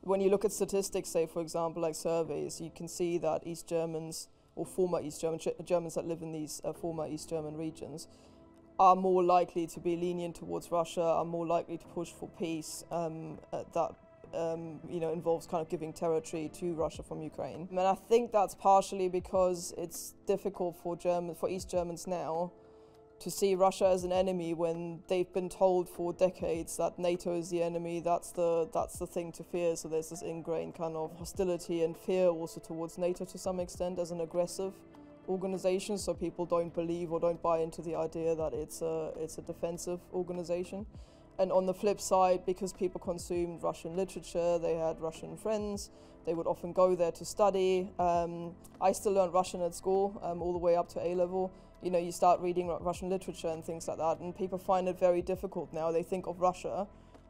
when you look at statistics, say for example like surveys, you can see that East Germans or former East Germans that live in these former East German regions are more likely to be lenient towards Russia, are more likely to push for peace that involves kind of giving territory to Russia from Ukraine. And I think that's partially because it's difficult for East Germans now to see Russia as an enemy when they've been told for decades that NATO is the enemy, that's the thing to fear. So there's this ingrained kind of hostility and fear also towards NATO to some extent as an aggressive organization. So people don't believe or don't buy into the idea that it's a defensive organization. And on the flip side, because people consumed Russian literature, they had Russian friends, they would often go there to study. I still learned Russian at school all the way up to A-level. You know, you start reading Russian literature and things like that, and people find it very difficult now. They think of Russia,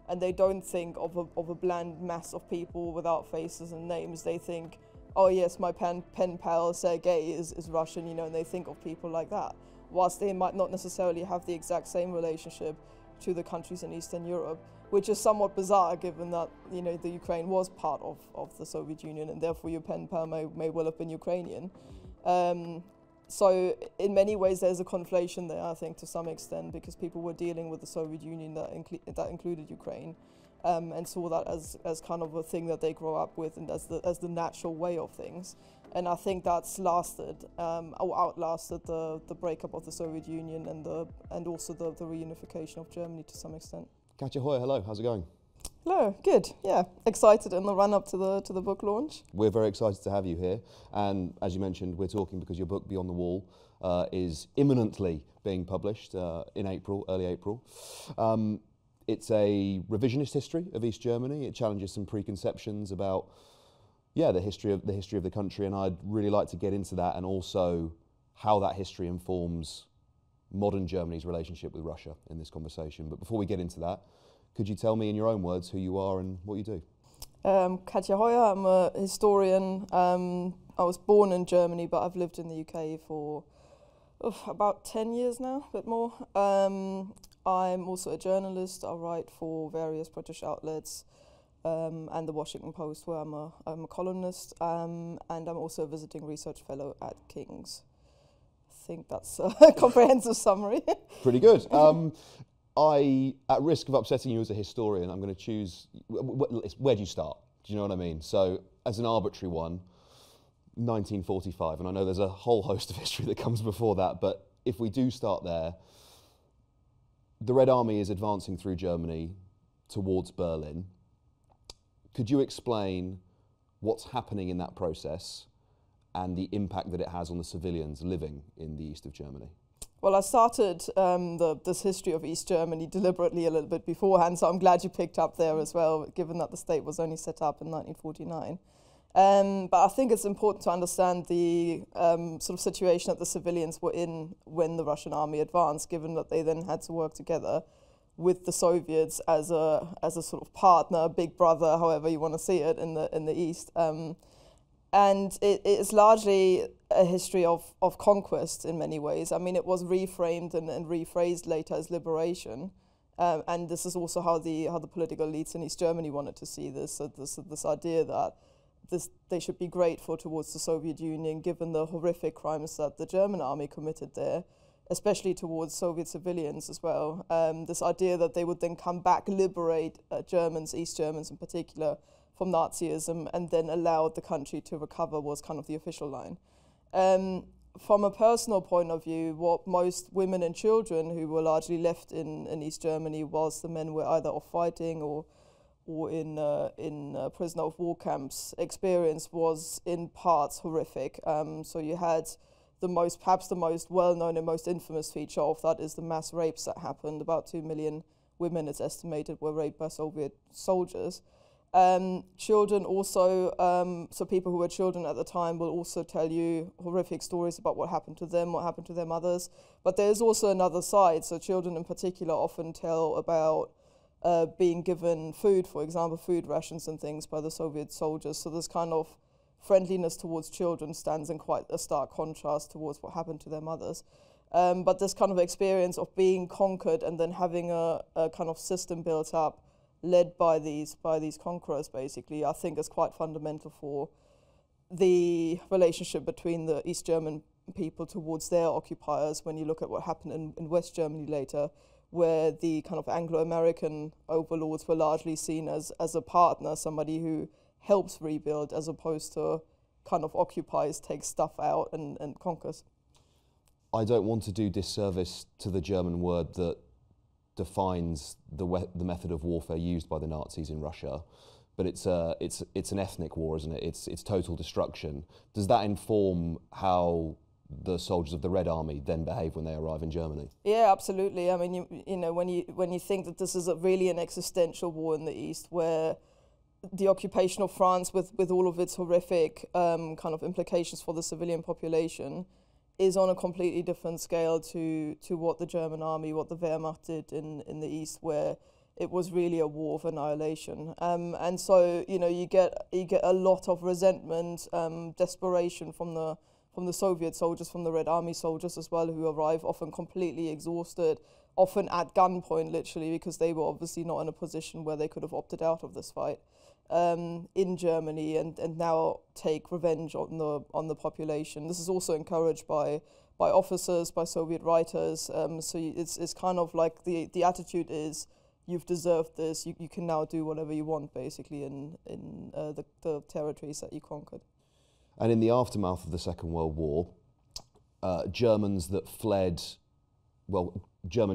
and they don't think of a bland mass of people without faces and names. They think, oh yes, my pen pal Sergei is Russian, you know, and they think of people like that. Whilst they might not necessarily have the exact same relationship to the countries in Eastern Europe, which is somewhat bizarre given that, you know, the Ukraine was part of the Soviet Union, and therefore your pen pal may well have been Ukrainian. So in many ways there's a conflation there, I think, to some extent, because people were dealing with the Soviet Union that included Ukraine, and saw that as kind of a thing that they grow up with and as the natural way of things. And I think that's lasted or outlasted the breakup of the Soviet Union and also the reunification of Germany to some extent. Katja Hoyer, hello, how's it going? Hello, good, yeah. Excited in the run-up to the book launch. We're very excited to have you here, and as you mentioned, we're talking because your book Beyond the Wall is imminently being published in April, early April. It's a revisionist history of East Germany. It challenges some preconceptions about the history of the country, and I'd really like to get into that, and also how that history informs modern Germany's relationship with Russia in this conversation. But before we get into that, could you tell me in your own words who you are and what you do? Katja Hoyer, I'm a historian. I was born in Germany, but I've lived in the UK for about 10 years now, a bit more. I'm also a journalist. I write for various British outlets and the Washington Post, where I'm a columnist, and I'm also a visiting research fellow at King's. I think that's a comprehensive summary. Pretty good. At risk of upsetting you as a historian, I'm going to choose, where do you start? Do you know what I mean? So, as an arbitrary one, 1945, and I know there's a whole host of history that comes before that, but if we do start there, the Red Army is advancing through Germany towards Berlin. Could you explain what's happening in that process and the impact that it has on the civilians living in the east of Germany? Well, I started this history of East Germany deliberately a little bit beforehand, so I'm glad you picked up there as well, given that the state was only set up in 1949. But I think it's important to understand the sort of situation that the civilians were in when the Russian army advanced, given that they then had to work together with the Soviets as a sort of partner, big brother, however you want to see it, in the East. And it is largely a history of conquest in many ways. I mean, it was reframed and rephrased later as liberation. And this is also how the political elites in East Germany wanted to see this. So this idea that they should be grateful towards the Soviet Union, given the horrific crimes that the German army committed there, especially towards Soviet civilians as well. This idea that they would then come back, liberate Germans, East Germans in particular, from Nazism, and then allowed the country to recover was kind of the official line. From a personal point of view, what most women and children who were largely left in East Germany, whilst the men were either off fighting or in prisoner of war camps, experience was in parts horrific. So you had perhaps the most well-known and most infamous feature of that is the mass rapes that happened. About 2 million women, it's estimated, were raped by Soviet soldiers. Children also, so people who were children at the time will also tell you horrific stories about what happened to them, what happened to their mothers. But there's also another side. So children in particular often tell about being given food, for example, food rations and things by the Soviet soldiers. So this kind of friendliness towards children stands in quite a stark contrast towards what happened to their mothers. But this kind of experience of being conquered and then having a kind of system built up led by these conquerors, basically, I think is quite fundamental for the relationship between the East German people towards their occupiers. When you look at what happened in West Germany later, where the kind of Anglo-American overlords were largely seen as a partner, somebody who helps rebuild, as opposed to kind of occupies, takes stuff out and conquers. I don't want to do disservice to the German word that defines the method of warfare used by the Nazis in Russia, but it's an ethnic war, isn't it? It's total destruction. Does that inform how the soldiers of the Red Army then behave when they arrive in Germany? Yeah, absolutely. I mean, you know, when you think that this is really an existential war in the East, where the occupation of France, with all of its horrific kind of implications for the civilian population, is on a completely different scale to what the German army, what the Wehrmacht did in the East, where it was really a war of annihilation. And so, you know, you get a lot of resentment, desperation from the Soviet soldiers, from the Red Army soldiers as well, who arrive often completely exhausted, often at gunpoint, literally, because they were obviously not in a position where they could have opted out of this fight in Germany, and now take revenge on the population. This is also encouraged by officers, by Soviet writers. So it's kind of like the attitude is, you've deserved this. You can now do whatever you want, basically, in the territories that you conquered. And in the aftermath of the Second World War, German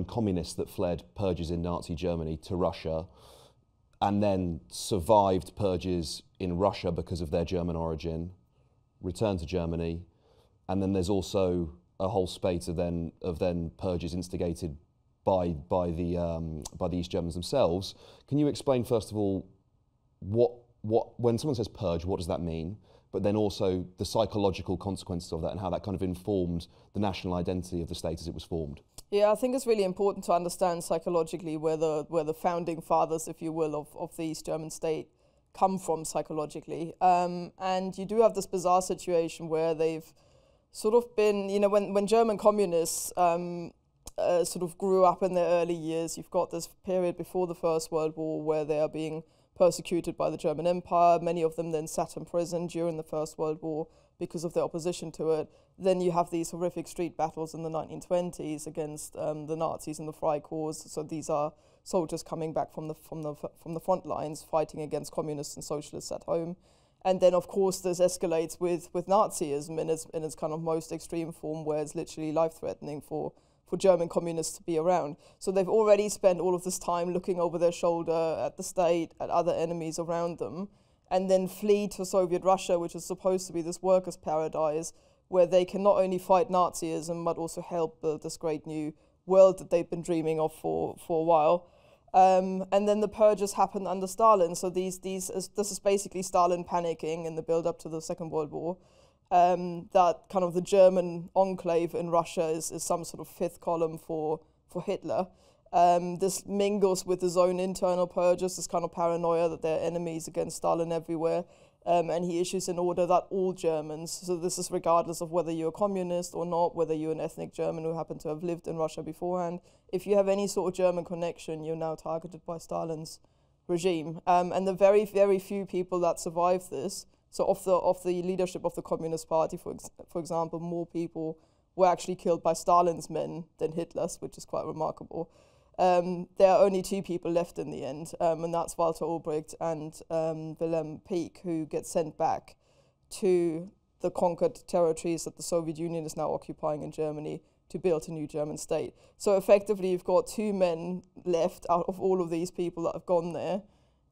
communists that fled purges in Nazi Germany to Russia, and then survived purges in Russia because of their German origin, returned to Germany, and then there's also a whole spate of then purges instigated by the East Germans themselves. Can you explain first of all what when someone says purge, what does that mean? But then also the psychological consequences of that, and how that kind of informed the national identity of the state as it was formed. Yeah, I think it's really important to understand psychologically where the founding fathers, if you will, of the East German state come from psychologically. And you do have this bizarre situation where they've sort of been, you know, when German communists sort of grew up in their early years, you've got this period before the First World War where they are being persecuted by the German Empire. Many of them then sat in prison during the First World War because of their opposition to it. Then you have these horrific street battles in the 1920s against the Nazis and the Freikorps. So these are soldiers coming back from the front lines, fighting against communists and socialists at home. And then, of course, this escalates with Nazism in its kind of most extreme form, where it's literally life-threatening for German communists to be around. So they've already spent all of this time looking over their shoulder at the state, at other enemies around them, and then flee to Soviet Russia, which is supposed to be this workers' paradise, where they can not only fight Nazism, but also help build this great new world that they've been dreaming of for a while. And then the purges happened under Stalin. So this is basically Stalin panicking in the build-up to the Second World War. That kind of the German enclave in Russia is some sort of fifth column for Hitler. This mingles with his own internal purges, this kind of paranoia that there are enemies against Stalin everywhere. And he issues an order that all Germans, so this is regardless of whether you're a communist or not, whether you're an ethnic German who happen to have lived in Russia beforehand, if you have any sort of German connection, you're now targeted by Stalin's regime. And the very, very few people that survive this, so of the leadership of the Communist Party, for example, more people were actually killed by Stalin's men than Hitler's, which is quite remarkable. There are only two people left in the end, and that's Walter Ulbricht and Wilhelm Pieck, who get sent back to the conquered territories that the Soviet Union is now occupying in Germany to build a new German state. So effectively, you've got two men left out of all of these people that have gone there,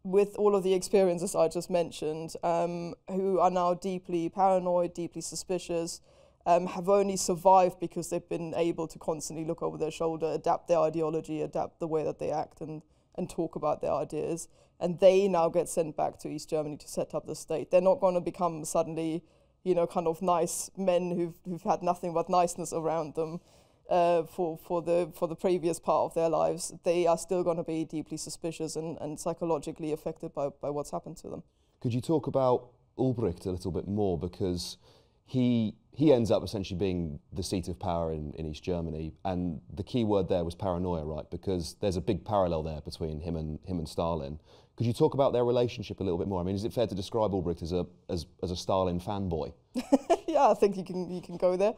with all of the experiences I just mentioned, who are now deeply paranoid, deeply suspicious, have only survived because they've been able to constantly look over their shoulder, adapt their ideology, adapt the way that they act and talk about their ideas. And they now get sent back to East Germany to set up the state. They're not going to become suddenly, you know, kind of nice men who've had nothing but niceness around them for the previous part of their lives. They are still going to be deeply suspicious and psychologically affected by what's happened to them. Could you talk about Ulbricht a little bit more? Because he ends up essentially being the seat of power in East Germany, and the key word there was paranoia, right? Because there's a big parallel there between him and Stalin. Could you talk about their relationship a little bit more? I mean, is it fair to describe Albrecht as a Stalin fanboy? Yeah, I think you can go there.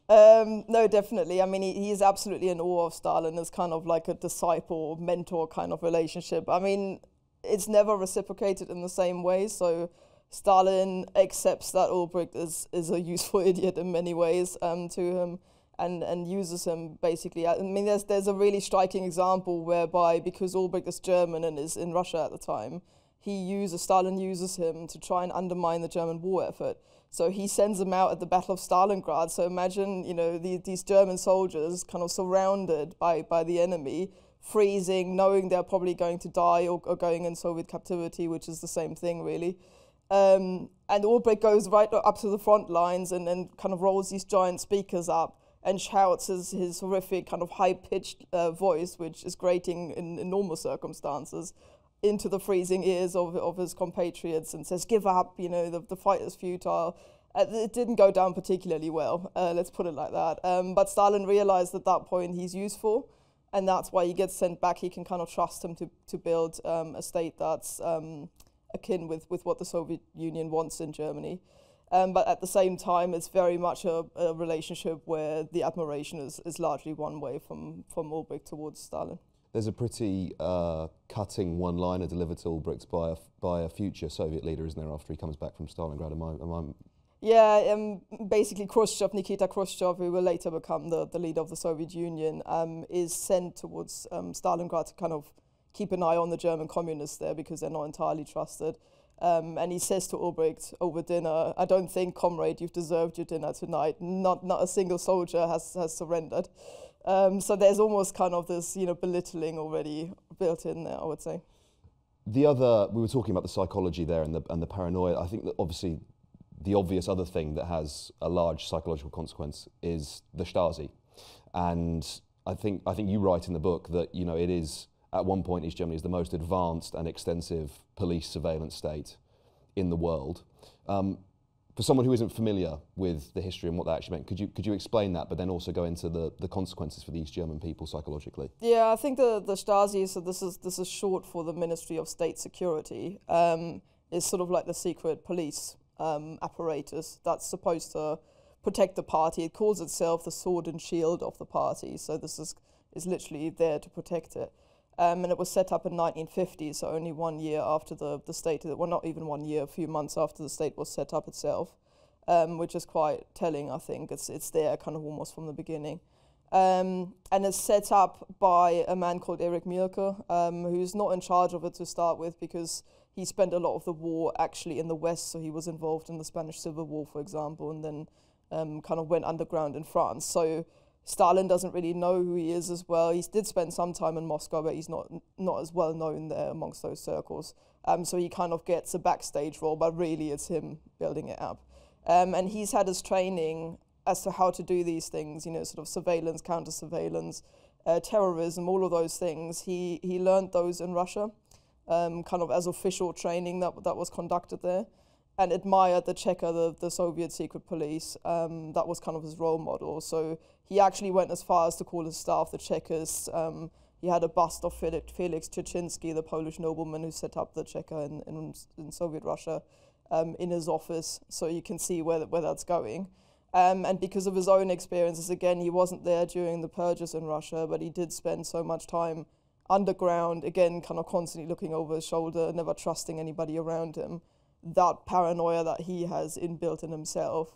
No, definitely. I mean, he is absolutely in awe of Stalin as kind of like a disciple, mentor kind of relationship. I mean, it's never reciprocated in the same way. So Stalin accepts that Albrecht is a useful idiot in many ways to him, and uses him basically. I mean, there's a really striking example whereby, because Albrecht is German and is in Russia at the time, Stalin uses him to try and undermine the German war effort. So he sends him out at the Battle of Stalingrad. So imagine, these German soldiers kind of surrounded by the enemy, freezing, knowing they're probably going to die or going in Soviet captivity, which is the same thing really. And Albrecht goes right up to the front lines and kind of rolls these giant speakers up and shouts his horrific kind of high-pitched voice, which is grating in normal circumstances, into the freezing ears of his compatriots, and says, "Give up, the fight is futile." It didn't go down particularly well, let's put it like that. But Stalin realized at that point he's useful, and that's why he gets sent back. He can kind of trust him to build a state that's akin with what the Soviet Union wants in Germany. But at the same time, it's very much a relationship where the admiration is largely one way from Albrecht towards Stalin. There's a pretty cutting one-liner delivered to Albrecht by a future Soviet leader, isn't there, after he comes back from Stalingrad? Yeah, basically Nikita Khrushchev, who will later become the leader of the Soviet Union, is sent towards Stalingrad to kind of keep an eye on the German communists there, because they're not entirely trusted. And he says to Albrecht over dinner, "I don't think, comrade, you've deserved your dinner tonight. Not a single soldier has surrendered." So there's almost kind of this, belittling already built in there, I would say. We were talking about the psychology there and the paranoia. I think that obviously the obvious other thing that has a large psychological consequence is the Stasi. And I think you write in the book that, it is, at one point, East Germany is the most advanced and extensive police surveillance state in the world. For someone who isn't familiar with the history and what that actually meant, could you explain that, but then also go into the consequences for the East German people psychologically? Yeah, I think the Stasi, so this is short for the Ministry of State Security, is sort of like the secret police apparatus that's supposed to protect the party. It calls itself the sword and shield of the party, so this is literally there to protect it. And it was set up in 1950, so only 1 year after the state, well, not even 1 year, a few months after the state was set up itself, which is quite telling, I think. It's there kind of almost from the beginning. And it's set up by a man called Erich Mielke, who's not in charge of it to start with, because he spent a lot of the war actually in the West, so he was involved in the Spanish Civil War, for example, and then kind of went underground in France. So Stalin doesn't really know who he is as well. He did spend some time in Moscow, but he's not as well known there amongst those circles. So he kind of gets a backstage role, but really it's him building it up. And he's had his training as to how to do these things, sort of surveillance, counter-surveillance, terrorism, all of those things. He learned those in Russia, kind of as official training that was conducted there, and admired the Cheka, the Soviet secret police. That was kind of his role model. So he actually went as far as to call his staff the Checkers. He had a bust of Felix Czechiński, the Polish nobleman who set up the Cheka in Soviet Russia, in his office. So you can see where that's going. And because of his own experiences, again, he wasn't there during the purges in Russia, but he did spend so much time underground, again, kind of constantly looking over his shoulder, never trusting anybody around him. That paranoia that he has inbuilt in himself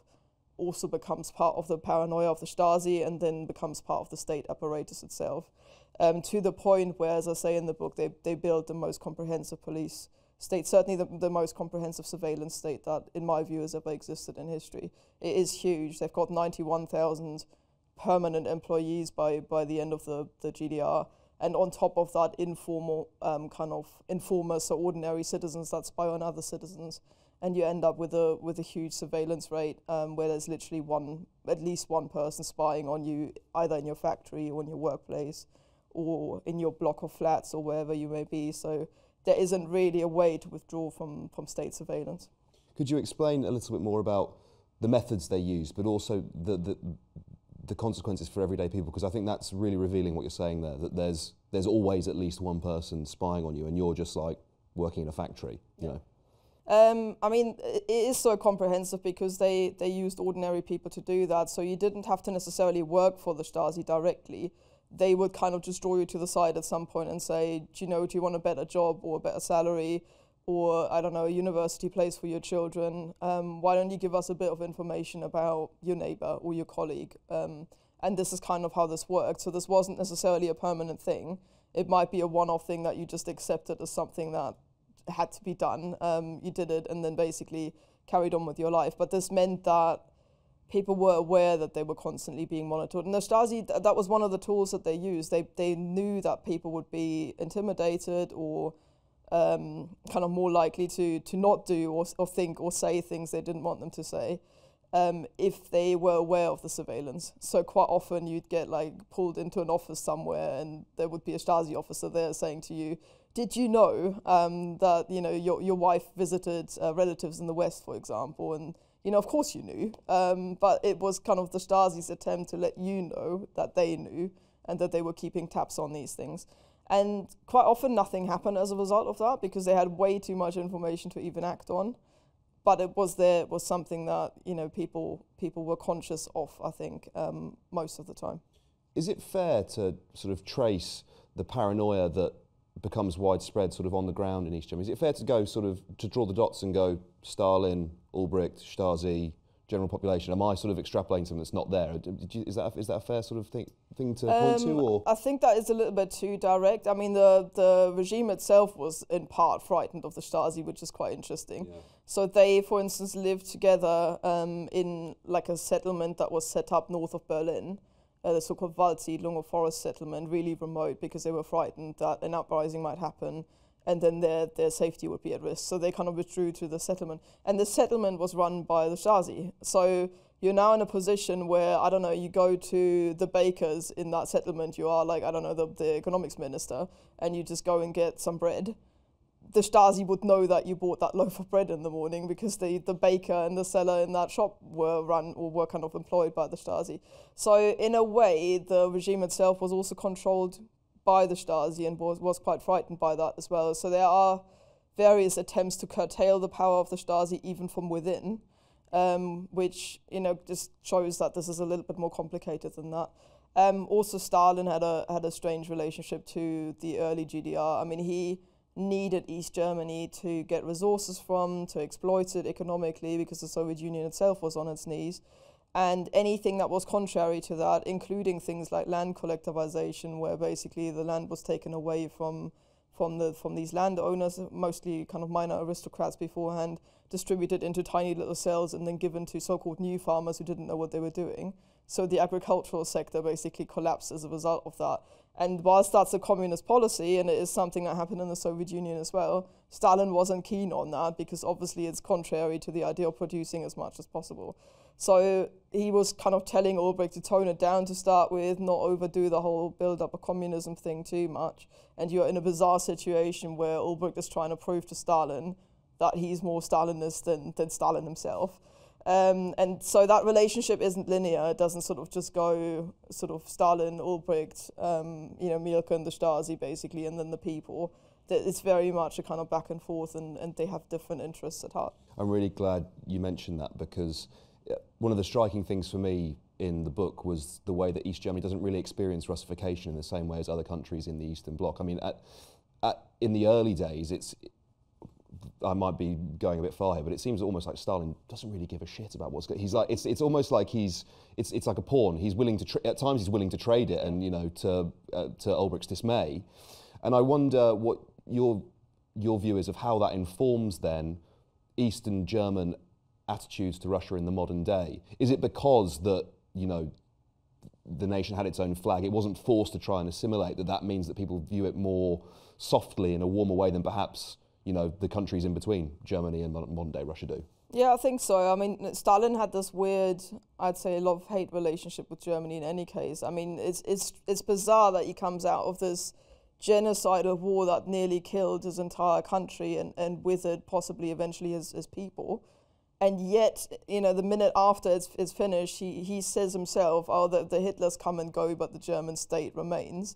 also becomes part of the paranoia of the Stasi, and then becomes part of the state apparatus itself, to the point where, as I say in the book, they built the most comprehensive police state, certainly the most comprehensive surveillance state that, in my view, has ever existed in history. It is huge. They've got 91,000 permanent employees by the end of the GDR. And on top of that, informal kind of informers, so ordinary citizens that spy on other citizens, and you end up with a huge surveillance rate where there's literally at least one person spying on you, either in your factory or in your workplace, or in your block of flats or wherever you may be. So there isn't really a way to withdraw from state surveillance. Could you explain a little bit more about the methods they use, but also the consequences for everyday people, because I think that's really revealing what you're saying there, that there's always at least one person spying on you, and you're just like working in a factory, you know. I mean, it is so comprehensive because they used ordinary people to do that, so you didn't have to necessarily work for the Stasi directly. They would kind of just draw you to the side at some point and say, do you want a better job or a better salary, or, I don't know, a university place for your children? Why don't you give us a bit of information about your neighbor or your colleague? And this is kind of how this worked. So this wasn't necessarily a permanent thing. It might be a one-off thing that you just accepted as something that had to be done. You did it and then basically carried on with your life. But this meant that people were aware that they were constantly being monitored. And the Stasi, that was one of the tools that they used. They knew that people would be intimidated or kind of more likely to not do or think or say things they didn't want them to say if they were aware of the surveillance. So quite often you'd get like pulled into an office somewhere and there would be a Stasi officer there saying to you, did you know that your wife visited relatives in the West, for example? And of course you knew, but it was kind of the Stasi's attempt to let you know that they knew and that they were keeping tabs on these things. And quite often nothing happened as a result of that because they had way too much information to even act on. But it was something that people were conscious of, I think, most of the time. Is it fair to sort of trace the paranoia that becomes widespread sort of on the ground in East Germany? Is it fair to go sort of to draw the dots and go Stalin, Ulbricht, Stasi, general population? Am I sort of extrapolating something that's not there? Is that a fair sort of thing to point to? Or? I think that is a little bit too direct. I mean, the regime itself was in part frightened of the Stasi, which is quite interesting. Yeah. So they, for instance, lived together in like a settlement that was set up north of Berlin, the so-called Waldsiedlung or forest settlement, really remote because they were frightened that an uprising might happen and then their safety would be at risk. So they kind of withdrew to the settlement. And the settlement was run by the Stasi. So you're now in a position where, I don't know, you go to the bakers in that settlement, you are like, I don't know, the economics minister, and you just go and get some bread. The Stasi would know that you bought that loaf of bread in the morning because the baker and the seller in that shop were run or were kind of employed by the Stasi. So in a way, the regime itself was also controlled by the Stasi and was quite frightened by that as well. So there are various attempts to curtail the power of the Stasi even from within, which just shows that this is a little bit more complicated than that. Also, Stalin had a strange relationship to the early GDR. I mean, he needed East Germany to get resources from, to exploit it economically because the Soviet Union itself was on its knees. And anything that was contrary to that, including things like land collectivization, where basically the land was taken away from these landowners, mostly kind of minor aristocrats beforehand, distributed into tiny little cells and then given to so-called new farmers who didn't know what they were doing. So the agricultural sector basically collapsed as a result of that. And whilst that's a communist policy, and it is something that happened in the Soviet Union as well, Stalin wasn't keen on that because obviously it's contrary to the idea of producing as much as possible. So he was kind of telling Ulbricht to tone it down to start with, not overdo the whole build-up of communism thing too much. And you're in a bizarre situation where Ulbricht is trying to prove to Stalin that he's more Stalinist than Stalin himself. And so that relationship isn't linear. It doesn't sort of just go sort of Stalin, Ulbricht, Mielke and the Stasi basically, and then the people. It's very much a kind of back and forth, and they have different interests at heart. I'm really glad you mentioned that because one of the striking things for me in the book was the way that East Germany doesn't really experience Russification in the same way as other countries in the Eastern Bloc. I mean, in the early days, I might be going a bit far here, but it seems almost like Stalin doesn't really give a shit about what's going. He's like, it's almost like it's like a pawn. He's willing to at times he's willing to trade it, and to Ulbricht's dismay. And I wonder what your view is of how that informs then Eastern German attitudes to Russia in the modern day. Is it because that the nation had its own flag, it wasn't forced to try and assimilate, that means that people view it more softly in a warmer way than perhaps the countries in between Germany and modern day Russia do? Yeah, I think so. I mean, Stalin had this weird, I'd say, love-hate relationship with Germany in any case. I mean, it's bizarre that he comes out of this genocidal war that nearly killed his entire country and with it possibly eventually his people. And yet, you know, the minute after it's finished, he says himself, oh, the Hitlers come and go, but the German state remains.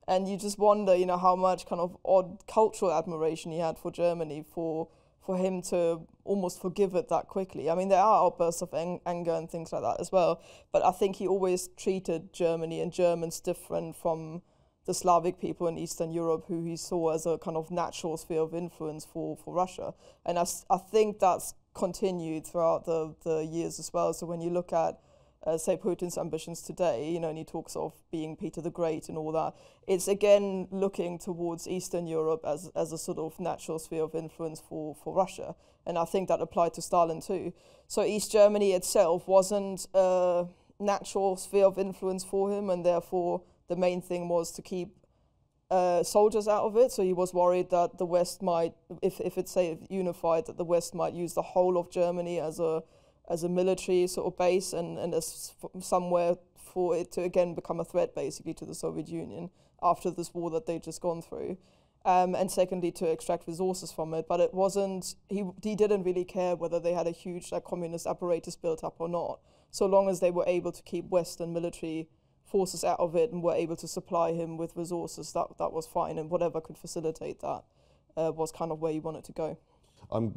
And you just wonder, you know, how much kind of odd cultural admiration he had for Germany for him to almost forgive it that quickly. I mean, there are outbursts of anger and things like that as well, but I think he always treated Germany and Germans different from the Slavic people in Eastern Europe, who he saw as a kind of natural sphere of influence for Russia. And I think that's continued throughout the years as well. So when you look at say Putin's ambitions today, you know, and he talks of being Peter the Great and all that, it's again looking towards Eastern Europe as a sort of natural sphere of influence for Russia. And I think that applied to Stalin too. So East Germany itself wasn't a natural sphere of influence for him, and therefore the main thing was to keep soldiers out of it. So he was worried that the West might, if it's say unified, that the West might use the whole of Germany as a military sort of base and as somewhere for it to again become a threat basically to the Soviet Union after this war that they'd just gone through. And secondly, to extract resources from it. But it wasn't, he didn't really care whether they had a huge communist apparatus built up or not, so long as they were able to keep Western military forces out of it and were able to supply him with resources, that was fine, and whatever could facilitate that was kind of where you wanted to go. I'm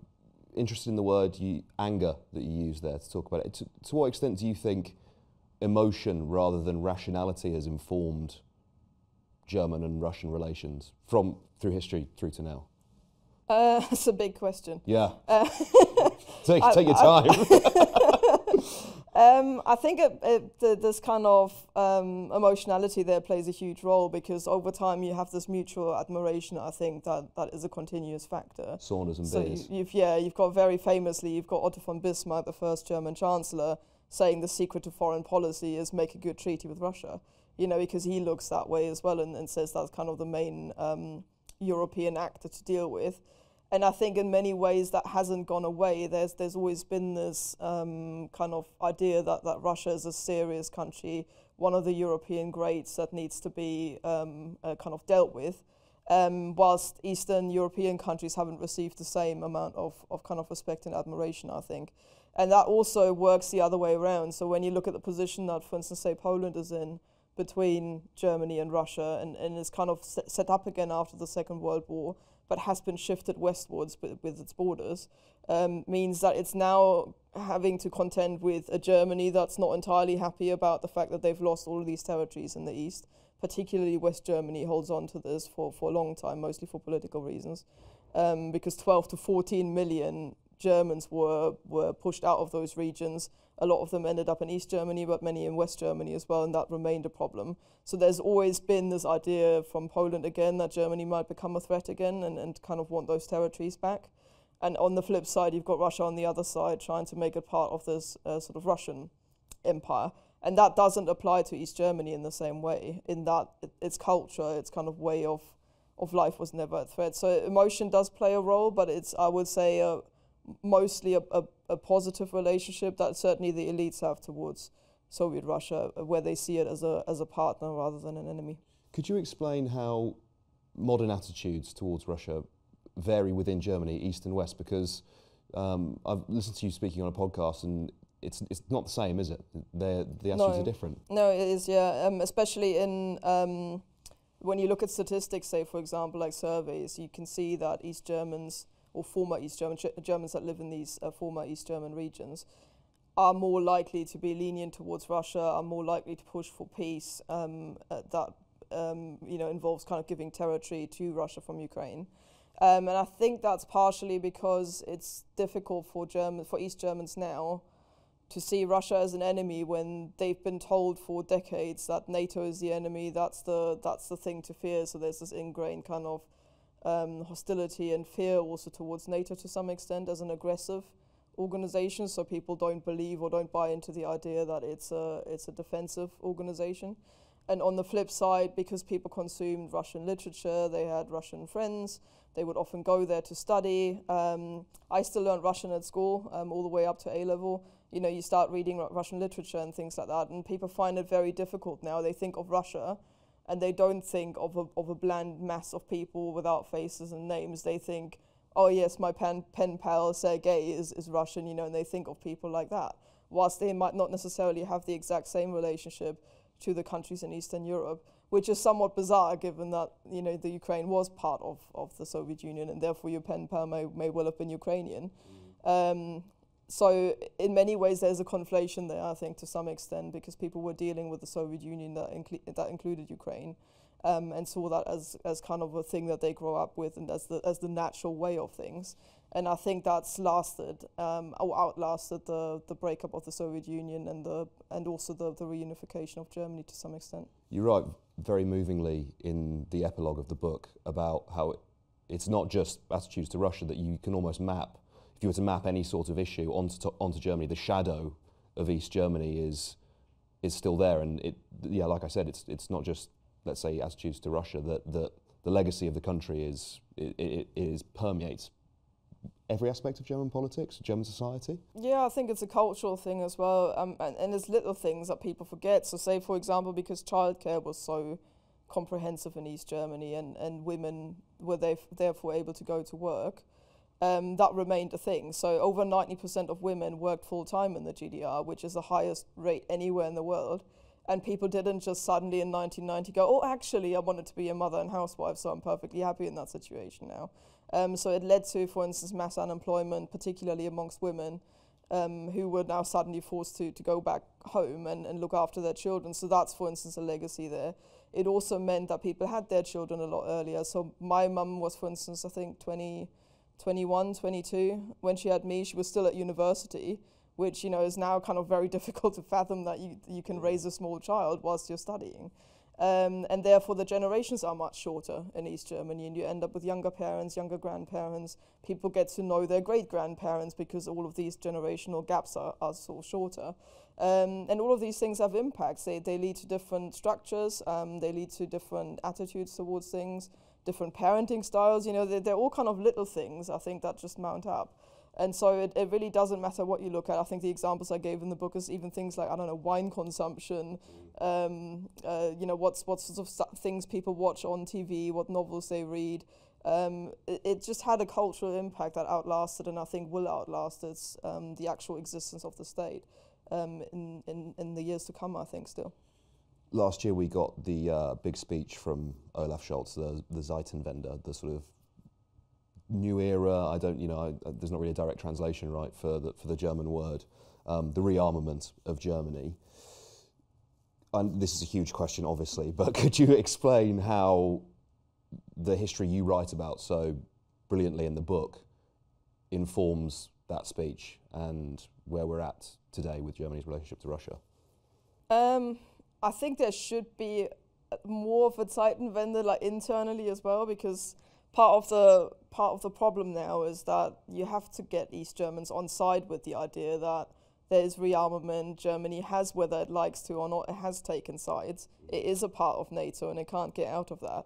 interested in the word anger that you use there to talk about it. To what extent do you think emotion rather than rationality has informed German and Russian relations through history through to now? That's a big question. Yeah. Take your time. I think this kind of emotionality there plays a huge role, because over time you have this mutual admiration. I think that is a continuous factor. Saunas and so beers. You've got very famously, you've got Otto von Bismarck, the first German chancellor, saying the secret to foreign policy is make a good treaty with Russia. You know, because he looks that way as well and says that's kind of the main European actor to deal with. And I think in many ways that hasn't gone away. There's always been this kind of idea that Russia is a serious country, one of the European greats that needs to be kind of dealt with, whilst Eastern European countries haven't received the same amount of kind of respect and admiration, I think. And that also works the other way around. So when you look at the position that, for instance, say Poland is in between Germany and Russia, and is kind of set up again after the Second World War, but has been shifted westwards with its borders, means that it's now having to contend with a Germany that's not entirely happy about the fact that they've lost all of these territories in the east. Particularly West Germany holds on to this for a long time, mostly for political reasons, because 12 to 14 million Germans were pushed out of those regions. A lot of them ended up in East Germany, but many in West Germany as well, and that remained a problem. So there's always been this idea from Poland again that Germany might become a threat again and kind of want those territories back. And on the flip side, you've got Russia on the other side trying to make it part of this sort of Russian empire. And that doesn't apply to East Germany in the same way, in that its culture, its kind of way of life was never a threat. So emotion does play a role, but it's, I would say, mostly a positive relationship that certainly the elites have towards Soviet Russia, where they see it as a partner rather than an enemy. Could you explain how modern attitudes towards Russia vary within Germany, East and West? Because I've listened to you speaking on a podcast, and it's not the same, is it? The attitudes are different. No, it is, yeah. Especially in when you look at statistics, say, for example, like surveys, you can see that East Germans, or former East German, Germans that live in these former East German regions, are more likely to be lenient towards Russia, are more likely to push for peace that involves kind of giving territory to Russia from Ukraine. And I think that's partially because it's difficult for East Germans now to see Russia as an enemy when they've been told for decades that NATO is the enemy, that's the thing to fear. So there's this ingrained kind of hostility and fear also towards NATO to some extent as an aggressive organization, so people don't believe or don't buy into the idea that it's a defensive organization. And on the flip side, because people consumed Russian literature, they had Russian friends, they would often go there to study. I still learned Russian at school all the way up to A-level. You know, you start reading Russian literature and things like that, and people find it very difficult now. They think of Russia and they don't think of a bland mass of people without faces and names. They think oh yes, my pen pal Sergei is Russian, and they think of people like that, whilst they might not necessarily have the exact same relationship to the countries in Eastern Europe, which is somewhat bizarre given that, the Ukraine was part of the Soviet Union, and therefore your pen pal may well have been Ukrainian. So in many ways there's a conflation there, I think, to some extent, because people were dealing with the Soviet Union that included Ukraine, and saw that as kind of a thing that they grow up with and as the natural way of things. And I think that's lasted, or outlasted the breakup of the Soviet Union and also the reunification of Germany to some extent. You write very movingly in the epilogue of the book about how it's not just attitudes to Russia, that you can almost map, if you were to map any sort of issue onto Germany, the shadow of East Germany is still there. And like I said, it's not just, let's say, attitudes to Russia, that the legacy of the country permeates every aspect of German politics, German society? Yeah, I think it's a cultural thing as well, and there's little things that people forget. So say, for example, because childcare was so comprehensive in East Germany and women were therefore able to go to work, that remained a thing. So over 90% of women worked full-time in the GDR, which is the highest rate anywhere in the world. And people didn't just suddenly in 1990 go, oh, actually, I wanted to be a mother and housewife, so I'm perfectly happy in that situation now. So it led to, for instance, mass unemployment, particularly amongst women, who were now suddenly forced to go back home and look after their children. So that's, for instance, a legacy there. It also meant that people had their children a lot earlier. So my mum was, for instance, I think 21, 22. When she had me, she was still at university, which, is now kind of very difficult to fathom that you can raise a small child whilst you're studying. And therefore the generations are much shorter in East Germany, and you end up with younger parents, younger grandparents. People get to know their great-grandparents because all of these generational gaps are sort of shorter. And all of these things have impacts. They lead to different structures, they lead to different attitudes towards things, different parenting styles. They're all kind of little things, I think, that just mount up. And so it really doesn't matter what you look at. I think the examples I gave in the book is even things like, I don't know, wine consumption, what sorts of things people watch on TV, what novels they read. It just had a cultural impact that outlasted, and I think will outlast the actual existence of the state in the years to come, I think, still. Last year we got the big speech from Olaf Scholz, the Zeitenwende, the sort of new era. There's not really a direct translation, right, for the German word, the rearmament of Germany. And this is a huge question, obviously, but could you explain how the history you write about so brilliantly in the book informs that speech and where we're at today with Germany's relationship to Russia? I think there should be more of a Zeitenwende, like internally as well, because part of the problem now is that you have to get East Germans on side with the idea that there is rearmament. Germany has, whether it likes to or not, it has taken sides. It is a part of NATO and it can't get out of that.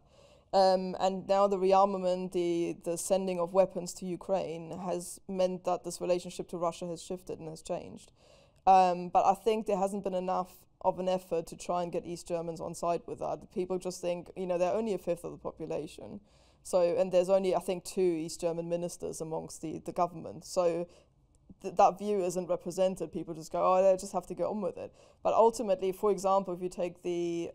And now the rearmament, the sending of weapons to Ukraine has meant that this relationship to Russia has shifted and has changed. But I think there hasn't been enough of an effort to try and get East Germans on side with that. People just think, they're only a fifth of the population. So, and there's only, I think, 2 East German ministers amongst the government. So that view isn't represented. People just go, oh, they just have to get on with it. But ultimately, for example, if you take the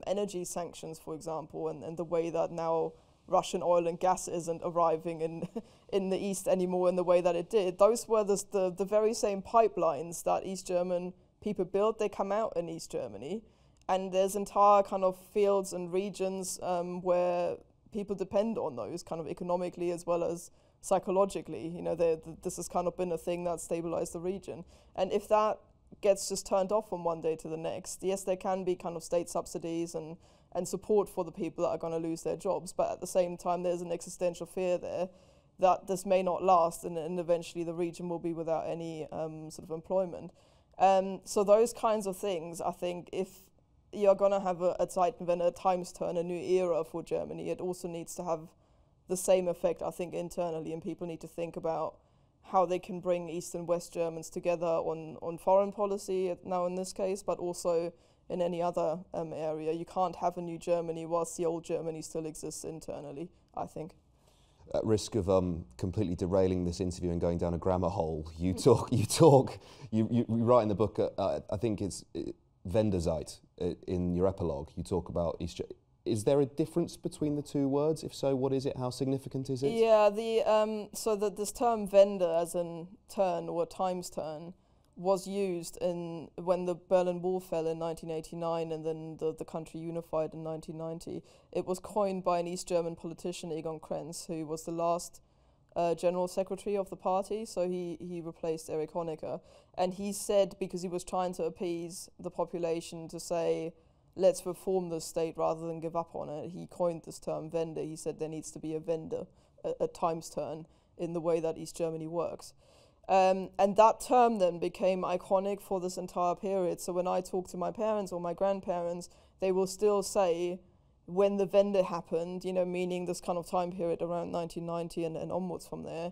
energy sanctions, for example, and the way that now Russian oil and gas isn't arriving in the East anymore in the way that it did, those were the very same pipelines that East German people built. They come out in East Germany. And there's entire kind of fields and regions where people depend on those kind of economically as well as psychologically. This has kind of been a thing that stabilized the region. And if that gets just turned off from one day to the next, yes, there can be kind of state subsidies and support for the people that are going to lose their jobs. But at the same time, there's an existential fear there that this may not last and eventually the region will be without any sort of employment. So those kinds of things, I think, if you're going to have a Zeitenwende, a times turn, a new era for Germany, it also needs to have the same effect, I think, internally, and people need to think about how they can bring East and West Germans together on foreign policy now in this case, but also in any other area. You can't have a new Germany whilst the old Germany still exists internally, I think. at risk of completely derailing this interview and going down a grammar hole, you write in the book, I think it's Wenderzeit, in your epilogue, you talk about East Germany. Is there a difference between the two words? If so, what is it? How significant is it? Yeah, this term Wende, as in turn or times turn, was used when the Berlin Wall fell in 1989 and then the country unified in 1990. It was coined by an East German politician, Egon Krenz, who was the last general secretary of the party, so he replaced Erich Honecker. And he said, because he was trying to appease the population to say, let's reform the state rather than give up on it, he coined this term Wende. He said there needs to be a Wende, a times turn, in the way that East Germany works. And that term then became iconic for this entire period. So when I talk to my parents or my grandparents, they will still say, when the Wende happened, you know, meaning this kind of time period around 1990 and onwards from there,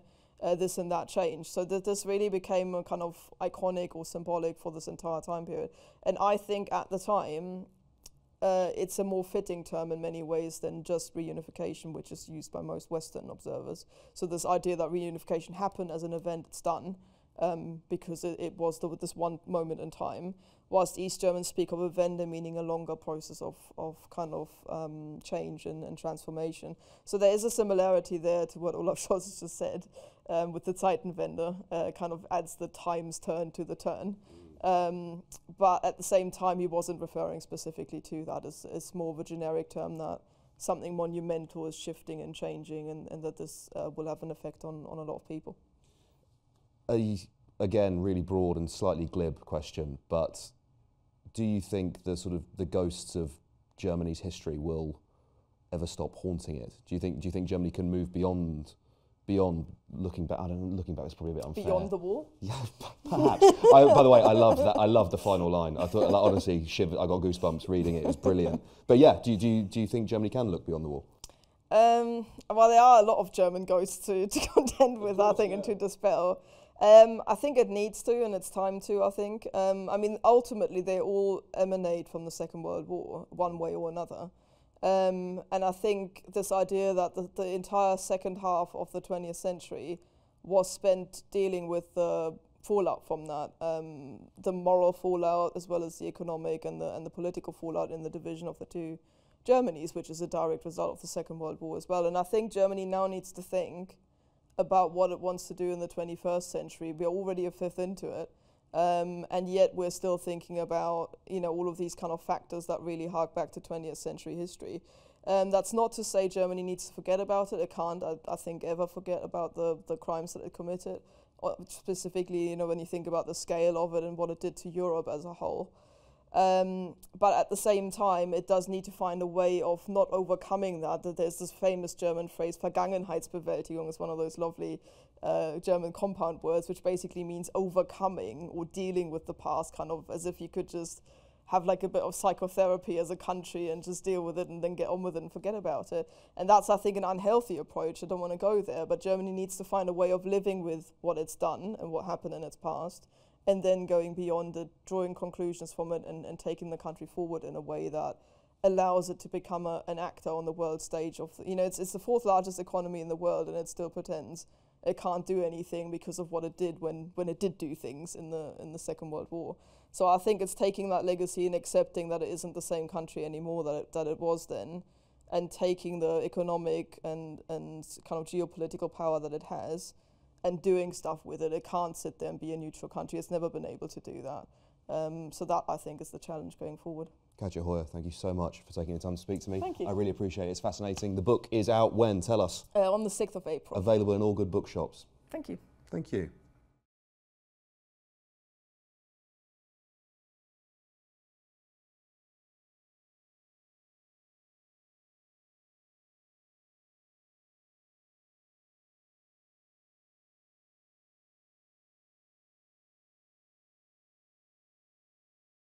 this and that changed. So this really became a kind of iconic or symbolic for this entire time period. And I think at the time, it's a more fitting term in many ways than just reunification, which is used by most Western observers. So this idea that reunification happened as an event, it's done, because it was this one moment in time, whilst East Germans speak of a Wende, meaning a longer process of kind of change and transformation. So there is a similarity there to what Olaf Scholz has just said, with the Zeitenwende, kind of adds the times turn to the turn. But at the same time, he wasn't referring specifically to that as more of a generic term, that something monumental is shifting and changing, and that this will have an effect on a lot of people. Again, really broad and slightly glib question, but do you think the ghosts of Germany's history will ever stop haunting it? Do you think Germany can move beyond looking back? I don't know, looking back is probably a bit unfair. Beyond the wall? Yeah, perhaps. By the way, I loved that. I loved the final line. I thought, like, honestly, I got goosebumps reading it. It was brilliant. But yeah, do you think Germany can look beyond the wall? Well, there are a lot of German ghosts to contend with, I think, and to dispel. I think it needs to, and it's time to, I think. I mean, ultimately, they all emanate from the Second World War, one way or another. And I think this idea that the entire second half of the 20th century was spent dealing with the fallout from that, the moral fallout as well as the economic and the political fallout in the division of the two Germanys, which is a direct result of the Second World War as well. And I think Germany now needs to think about what it wants to do in the 21st century. We're already a fifth into it. And yet we're still thinking about, you know, all of these kind of factors that really hark back to 20th century history. That's not to say Germany needs to forget about it. It can't, I think, ever forget about the crimes that it committed. Specifically, you know, when you think about the scale of it and what it did to Europe as a whole. But at the same time, it does need to find a way of not overcoming that. There's this famous German phrase, Vergangenheitsbewältigung, is one of those lovely German compound words, which basically means overcoming or dealing with the past, kind of as if you could just have like a bit of psychotherapy as a country and just deal with it and then get on with it and forget about it. And that's, I think, an unhealthy approach. I don't want to go there, but Germany needs to find a way of living with what it's done and what happened in its past, and then going beyond it, drawing conclusions from it and taking the country forward in a way that allows it to become an actor on the world stage of, you know, it's the fourth largest economy in the world, and it still pretends it can't do anything because of what it did when it did do things in the Second World War. So I think it's taking that legacy and accepting that it isn't the same country anymore that it was then, and taking the economic and kind of geopolitical power that it has and doing stuff with it. It can't sit there and be a neutral country. It's never been able to do that. So that, I think, is the challenge going forward. Katja Hoyer, thank you so much for taking the time to speak to me. Thank you. I really appreciate it. It's fascinating. The book is out when? Tell us. On the 6th of April. Available in all good bookshops. Thank you. Thank you.